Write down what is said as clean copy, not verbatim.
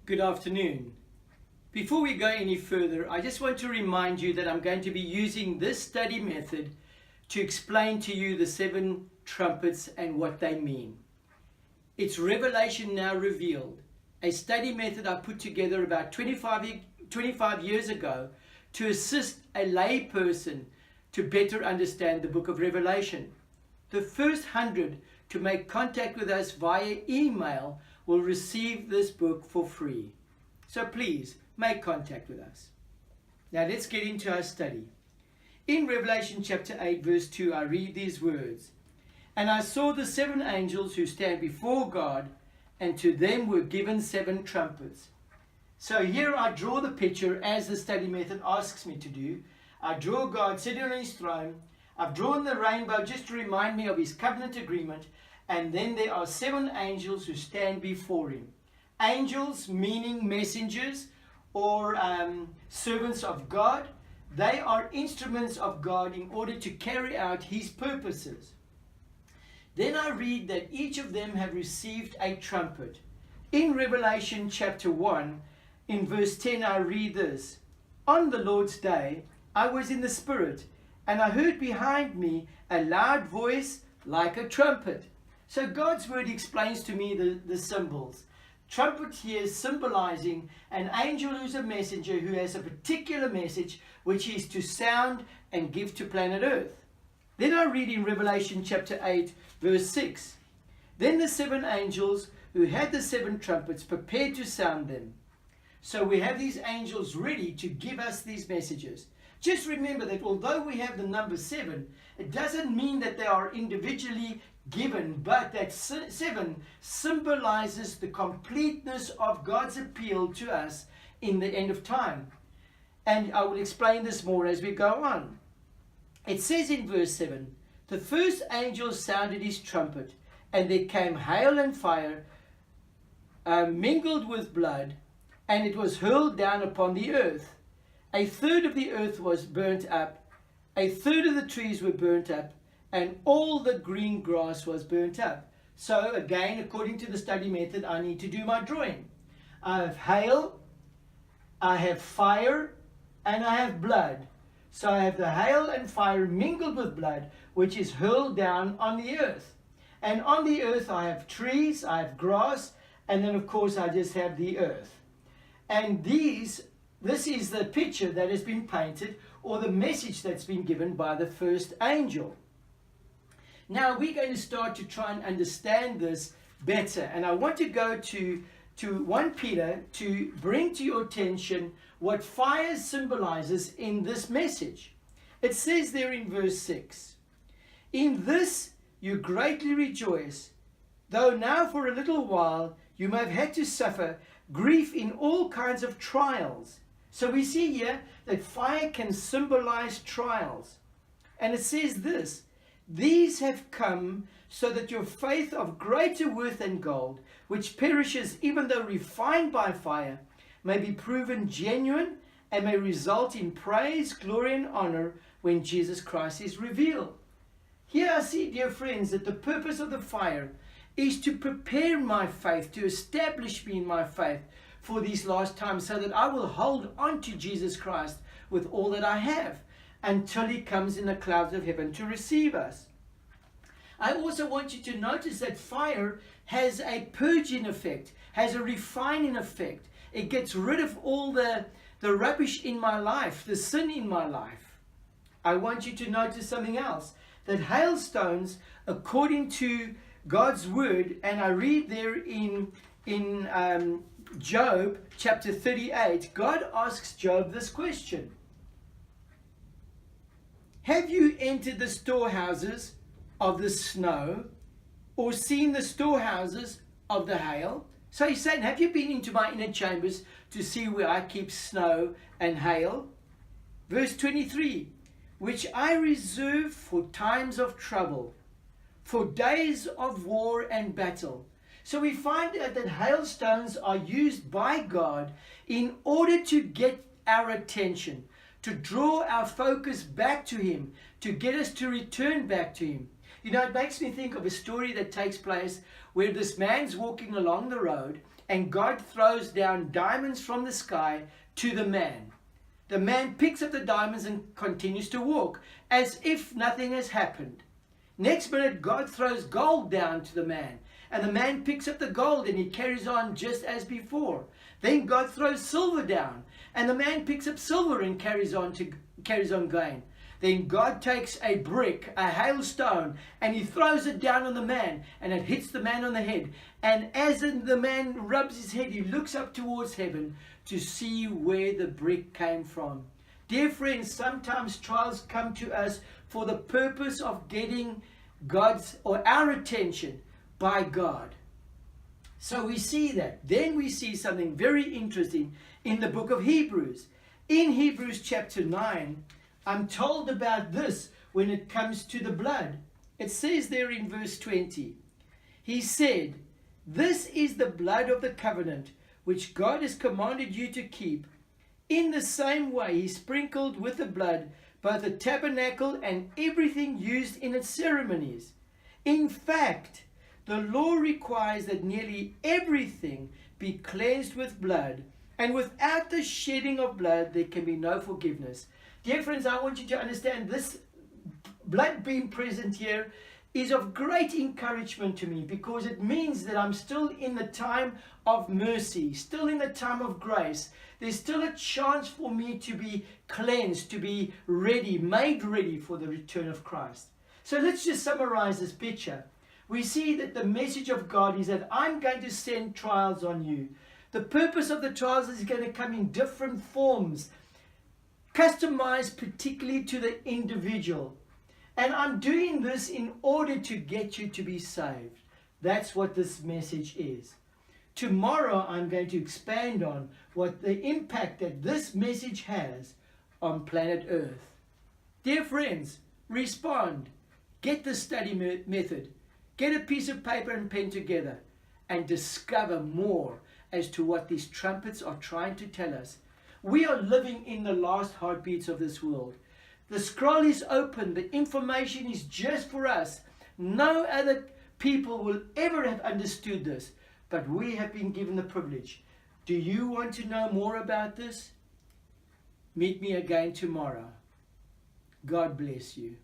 Good afternoon. Before we go any further, I just want to remind you that I'm going to be using this study method to explain to you the 7 trumpets and what they mean. It's Revelation Now Revealed, a study method I put together about 25 years ago to assist a lay person to better understand the book of Revelation. The first 100 to make contact with us via email will receive this book for free. So please make contact with us. Now let's get into our study. In Revelation chapter 8 verse 2 I read these words. And I saw the 7 angels who stand before God, and to them were given 7 trumpets. So here I draw the picture as the study method asks me to do. I draw God sitting on his throne. I've drawn the rainbow just to remind me of his covenant agreement. And then there are 7 angels who stand before him. Angels meaning messengers or servants of God. They are instruments of God in order to carry out his purposes. Then I read that each of them have received a trumpet. In Revelation chapter 1, in verse 10 I read this. On the Lord's day I was in the Spirit, and I heard behind me a loud voice like a trumpet. So God's word explains to me the symbols. Trumpet here symbolizing an angel who's a messenger who has a particular message which is to sound and give to planet Earth. Then I read in Revelation chapter 8 verse 6. Then the 7 angels who had the 7 trumpets prepared to sound them. So we have these angels ready to give us these messages. Just remember that although we have the number 7, it doesn't mean that they are individually given, but that 7 symbolizes the completeness of God's appeal to us in the end of time. And I will explain this more as we go on. It says in verse 7, the first angel sounded his trumpet, and there came hail and fire mingled with blood, and it was hurled down upon the earth. A third of the earth was burnt up, a third of the trees were burnt up, and all the green grass was burnt up. So again, according to the study method, I need to do my drawing. I have hail, I have fire, and I have blood. So I have the hail and fire mingled with blood, which is hurled down on the earth. And on the earth I have trees, I have grass, and then of course I just have the earth. And this is the picture that has been painted, or the message that's been given by the first angel. Now we're going to start to try and understand this better, and I want to go to 1 Peter to bring to your attention what fire symbolizes in this message. It says there in verse 6, in this you greatly rejoice, though now for a little while you may have had to suffer grief in all kinds of trials. So we see here that fire can symbolize trials. And it says this, these have come so that your faith of greater worth than gold, which perishes even though refined by fire, may be proven genuine and may result in praise, glory, and honor when Jesus Christ is revealed. Here I see, dear friends, that the purpose of the fire is to prepare my faith, to establish me in my faith for these last times, so that I will hold on to Jesus Christ with all that I have until he comes in the clouds of heaven to receive us. I also want you to notice that fire has a purging effect, has a refining effect. It gets rid of all the rubbish in my life, the sin in my life. I want you to notice something else, that hailstones, according to God's word, and I read there in Job chapter 38, God asks Job this question. Have you entered the storehouses of the snow, or seen the storehouses of the hail? So he's saying, have you been into my inner chambers to see where I keep snow and hail? Verse 23, which I reserve for times of trouble, for days of war and battle. So we find out that hailstones are used by God in order to get our attention, to draw our focus back to him, to get us to return back to him. You know, it makes me think of a story that takes place where this man's walking along the road and God throws down diamonds from the sky to the man. The man picks up the diamonds and continues to walk as if nothing has happened. Next minute, God throws gold down to the man, and the man picks up the gold and he carries on just as before. Then God throws silver down, and the man picks up silver and carries on going. Then God takes a brick, a hailstone, and he throws it down on the man, and it hits the man on the head. And as the man rubs his head, he looks up towards heaven to see where the brick came from. Dear friends, sometimes trials come to us for the purpose of getting God's or our attention by God. So we see that. Then we see something very interesting in the book of Hebrews. In Hebrews chapter 9, I'm told about this when it comes to the blood. It says there in verse 20, he said, "This is the blood of the covenant, which God has commanded you to keep. In the same way, he sprinkled with the blood both the tabernacle and everything used in its ceremonies. In fact, the law requires that nearly everything be cleansed with blood, and without the shedding of blood, there can be no forgiveness." Dear friends, I want you to understand this blood being present here is of great encouragement to me, because it means that I'm still in the time of mercy, still in the time of grace. There's still a chance for me to be cleansed, to be ready, made ready for the return of Christ. So let's just summarize this picture. We see that the message of God is that I'm going to send trials on you. The purpose of the trials is going to come in different forms, customized particularly to the individual. And I'm doing this in order to get you to be saved. That's what this message is. Tomorrow I'm going to expand on what the impact that this message has on planet Earth. Dear friends, respond. Get the study method. Get a piece of paper and pen together and discover more as to what these trumpets are trying to tell us. We are living in the last heartbeats of this world. The scroll is open. The information is just for us. No other people will ever have understood this, but we have been given the privilege. Do you want to know more about this? Meet me again tomorrow. God bless you.